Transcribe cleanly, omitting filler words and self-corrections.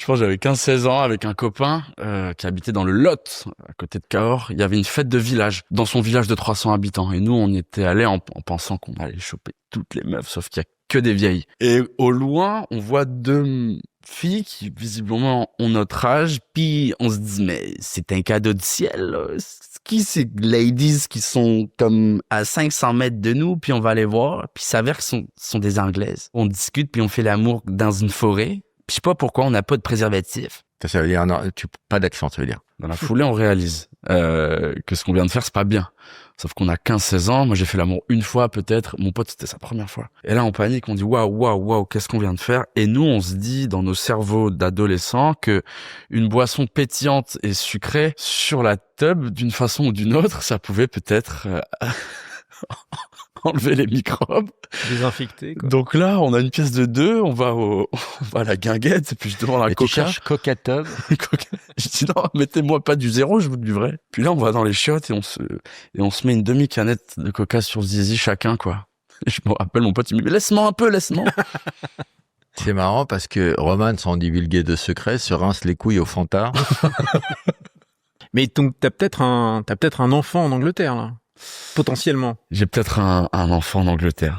Je pense que j'avais 15-16 ans avec un copain qui habitait dans le Lot, à côté de Cahors. Il y avait une fête de village, dans son village de 300 habitants. Et nous, on y était allés en pensant qu'on allait choper toutes les meufs, sauf qu'il y a que des vieilles. Et au loin, on voit deux filles qui, visiblement, ont notre âge. Puis on se dit, mais c'est un cadeau du ciel, là. Qui ces ladies qui sont comme à 500 mètres de nous, puis on va les voir. Puis il s'avère que sont des Anglaises. On discute, puis on fait l'amour dans une forêt. Puis je sais pas pourquoi on n'a pas de préservatif. Ça veut dire, non, pas d'accent, ça veut dire. Dans la foulée, on réalise que ce qu'on vient de faire, c'est pas bien. Sauf qu'on a 15-16 ans. Moi, j'ai fait l'amour une fois, peut-être. Mon pote, c'était sa première fois. Et là, on panique, on dit waouh, qu'est-ce qu'on vient de faire? Et nous, on se dit, dans nos cerveaux d'adolescents, que une boisson pétillante et sucrée sur la tub, d'une façon ou d'une autre, ça pouvait peut-être enlever les microbes. Désinfecté, quoi. Donc là, on a une pièce de 2, on va à la guinguette, et puis je demande à Et Coca. tu cherches Coca Tub. Je dis non, mettez-moi pas du 0, je veux du vrai. Puis là, on va dans les chiottes et on se met une demi-canette de Coca sur zizi chacun, quoi. Et je me rappelle, mon pote, il me dit, mais laisse-moi un peu, laisse-moi. C'est marrant parce que Roman, sans divulguer de secret, se rince les couilles au Fanta. Mais donc, t'as peut-être un enfant en Angleterre, là. Potentiellement. J'ai peut-être un enfant en Angleterre.